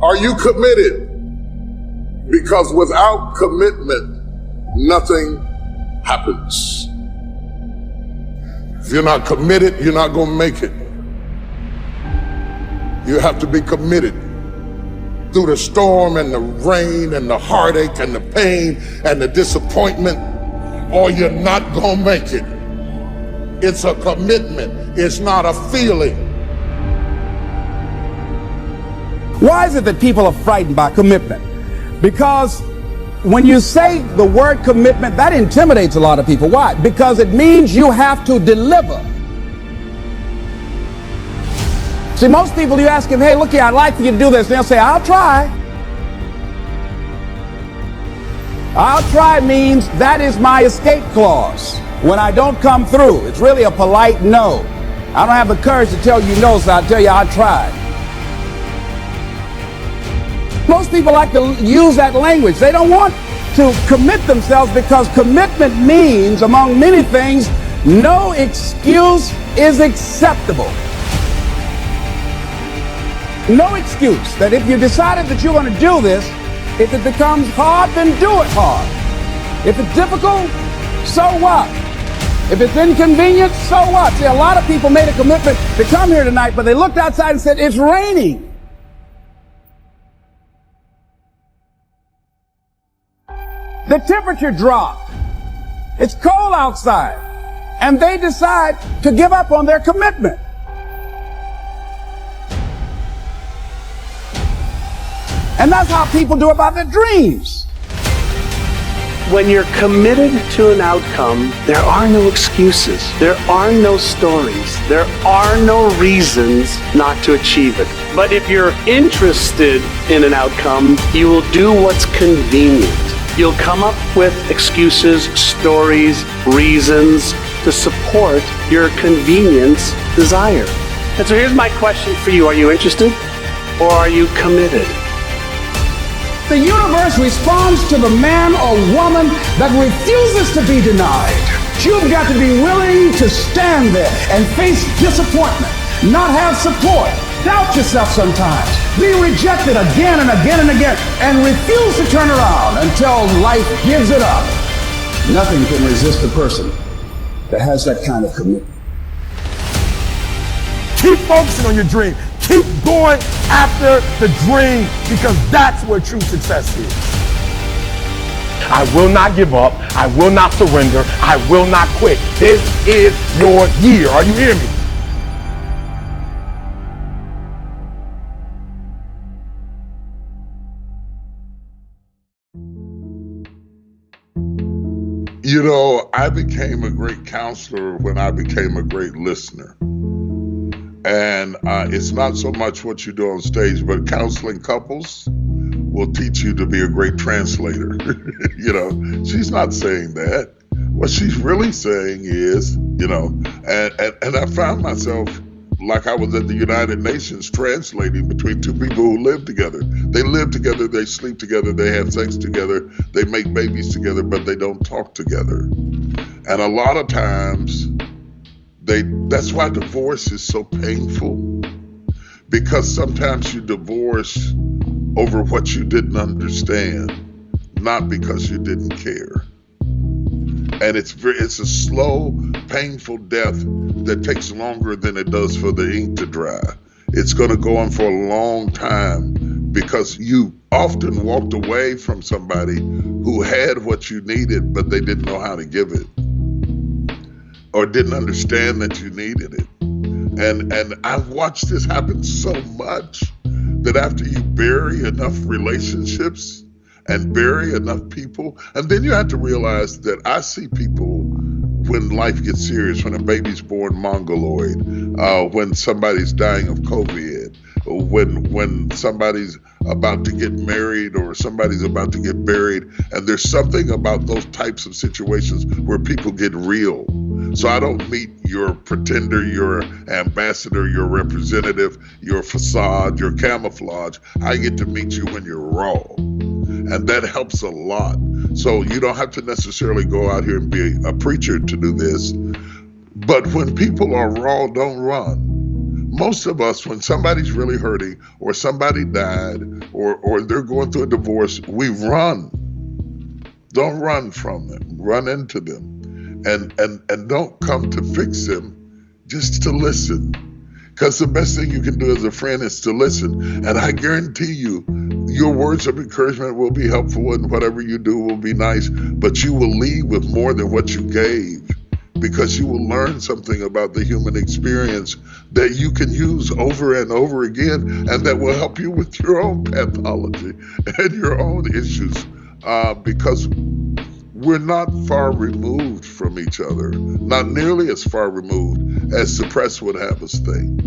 Are you committed? Because without commitment, nothing happens. If you're not committed, you're not going to make it. You have to be committed through the storm and the rain and the heartache and the pain and the disappointment, or you're not going to make it. It's a commitment. It's not a feeling. Why is it that people are frightened by commitment? Because when you say the word commitment, that intimidates a lot of people. Why? Because it means you have to deliver. See, most people, you ask them, hey, look here, I'd like for you to do this. And they'll say, I'll try. I'll try means that is my escape clause. When I don't come through, it's really a polite no. I don't have the courage to tell you no, so I'll tell you I'll try. Most people like to use that language. They don't want to commit themselves because commitment means, among many things, no excuse is acceptable. No excuse that if you decided that you're going to do this, if it becomes hard, then do it hard. If it's difficult, so what? If it's inconvenient, so what? See, a lot of people made a commitment to come here tonight, but they looked outside and said, it's raining. The temperature dropped. It's cold outside. And they decide to give up on their commitment. And that's how people do about their dreams. When you're committed to an outcome, there are no excuses. There are no stories. There are no reasons not to achieve it. But if you're interested in an outcome, you will do what's convenient. You'll come up with excuses, stories, reasons to support your convenience desire. And so here's my question for you. Are you interested or are you committed? The universe responds to the man or woman that refuses to be denied. You've got to be willing to stand there and face disappointment, not have support, doubt yourself sometimes, be rejected again and again and again, and refuse to turn around until life gives it up. Nothing can resist a person that has that kind of commitment. Keep focusing on your dream. Keep going after the dream, because that's where true success is. I will not give up. I will not surrender. I will not quit. This is your year. Are you hearing me? You know, I became a great counselor when I became a great listener. And it's not so much what you do on stage, but counseling couples will teach you to be a great translator. You know, she's not saying that. What she's really saying is, you know, and I found myself like I was at the United Nations translating between two people who live together. They live together, they sleep together, they have sex together, they make babies together, but they don't talk together. And a lot of times, that's why divorce is so painful, because sometimes you divorce over what you didn't understand, not because you didn't care. And it's a slow, painful death that takes longer than it does for the ink to dry. It's going to go on for a long time because you often walked away from somebody who had what you needed, but they didn't know how to give it, or didn't understand that you needed it. And I've watched this happen so much that after you bury enough relationships and bury enough people, and then you have to realize that I see people when life gets serious, when a baby's born mongoloid, when somebody's dying of COVID, when somebody's about to get married or somebody's about to get buried. And there's something about those types of situations where people get real. So I don't meet your pretender, your ambassador, your representative, your facade, your camouflage. I get to meet you when you're raw. And that helps a lot. So you don't have to necessarily go out here and be a preacher to do this. But when people are raw, don't run. Most of us, when somebody's really hurting or somebody died or they're going through a divorce, we run. Don't run from them, run into them. And don't come to fix them, just to listen. Because the best thing you can do as a friend is to listen. And I guarantee you, your words of encouragement will be helpful and whatever you do will be nice, but you will leave with more than what you gave, because you will learn something about the human experience that you can use over and over again, and that will help you with your own pathology and your own issues, because we're not far removed from each other, not nearly as far removed as the press would have us think.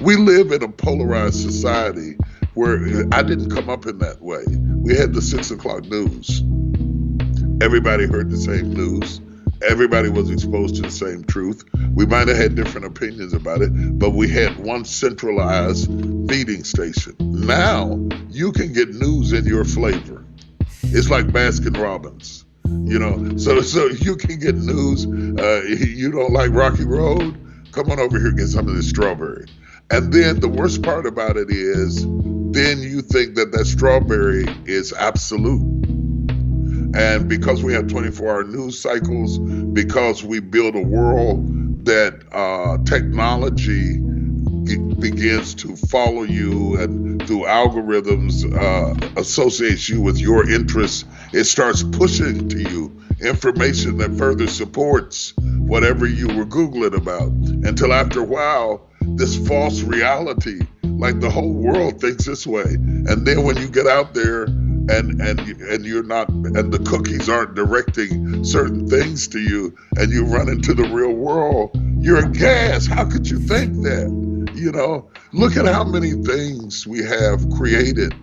We live in a polarized society where I didn't come up in that way. We had the 6 o'clock news. Everybody heard the same news. Everybody was exposed to the same truth. We might have had different opinions about it, but we had one centralized feeding station. Now you can get news in your flavor. It's like Baskin Robbins. You know, so you can get news. You don't like Rocky Road? Come on over here and get some of this strawberry. And then the worst part about it is, then you think that strawberry is absolute. And because we have 24-hour news cycles, because we build a world that technology begins to follow you and through algorithms associates you with your interests, it starts pushing to you information that further supports whatever you were Googling about, until after a while, this false reality, like the whole world thinks this way. And then when you get out there and you're not, and the cookies aren't directing certain things to you, and you run into the real world, you're aghast. How could you think that? You know, look at how many things we have created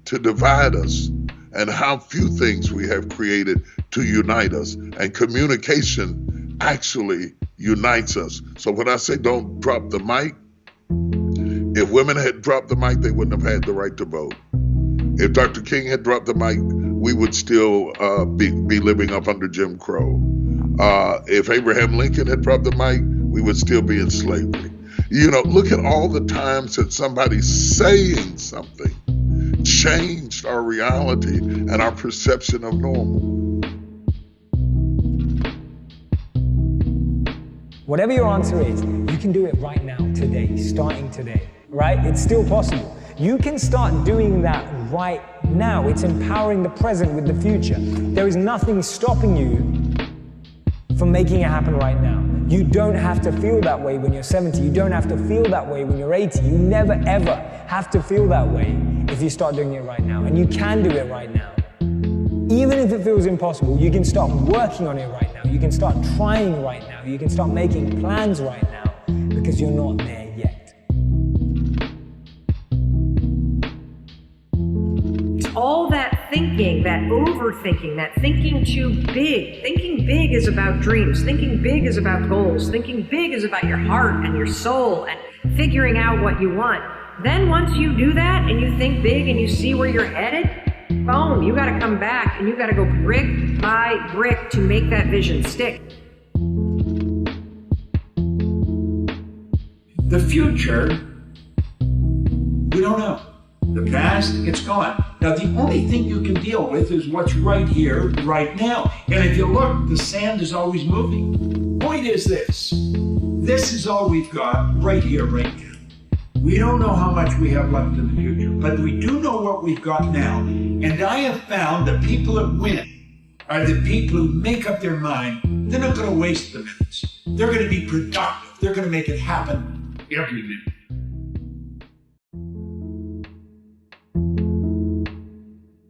to divide us, and how few things we have created to unite us. And communication actually unites us. So when I say don't drop the mic, if women had dropped the mic, they wouldn't have had the right to vote. If Dr. King had dropped the mic, we would still be living up under Jim Crow. If Abraham Lincoln had dropped the mic, we would still be in slavery. You know, look at all the times that somebody saying something changed our reality and our perception of normal. Whatever your answer is, you can do it right now, today, starting today, right? It's still possible. You can start doing that right now. It's empowering the present with the future. There is nothing stopping you from making it happen right now. You don't have to feel that way when you're 70. You don't have to feel that way when you're 80. You never, ever have to feel that way if you start doing it right now. And you can do it right now. Even if it feels impossible, you can start working on it right now. You can start trying right now. You can start making plans right now, because you're not there yet. All that thinking, that overthinking, that thinking too big. Thinking big is about dreams. Thinking big is about goals. Thinking big is about your heart and your soul and figuring out what you want. Then once you do that and you think big and you see where you're headed, boom, you gotta come back and you gotta go brick by brick to make that vision stick. The future, we don't know. The past, it's gone. Now, the only thing you can deal with is what's right here, right now. And if you look, the sand is always moving. Point is this. This is all we've got right here, right now. We don't know how much we have left in the future, but we do know what we've got now. And I have found the people that win are the people who make up their mind. They're not going to waste the minutes. They're going to be productive. They're going to make it happen every minute.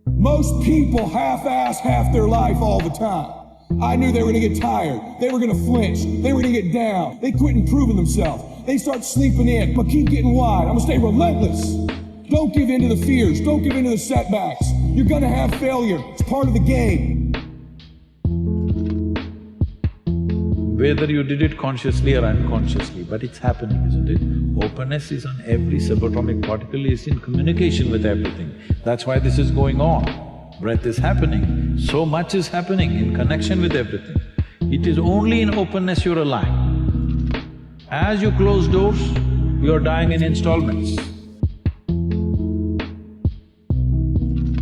Most people half-ass half their life all the time. I knew they were going to get tired. They were going to flinch. They were going to get down. They quit improving themselves. They start sleeping in, but keep getting wide. I'm going to stay relentless. Don't give in to the fears. Don't give in to the setbacks. You're going to have failure. It's part of the game. Whether you did it consciously or unconsciously, but it's happening, isn't it? Openness is on every subatomic particle, is in communication with everything. That's why this is going on. Breath is happening, so much is happening in connection with everything. It is only in openness you're alive. As you close doors, you're dying in installments.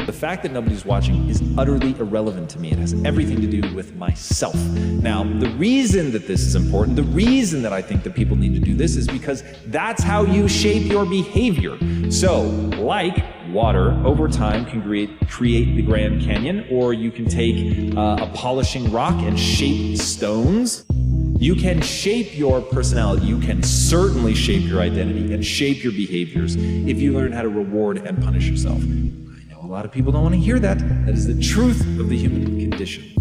The fact that nobody's watching is utterly irrelevant to me. It has everything to do with myself. Now, the reason that this is important, the reason that I think that people need to do this is because that's how you shape your behavior. So, like water, over time can create the Grand Canyon, or you can take a polishing rock and shape stones. You can shape your personality. You can certainly shape your identity and shape your behaviors if you learn how to reward and punish yourself. I know a lot of people don't want to hear that. That is the truth of the human condition.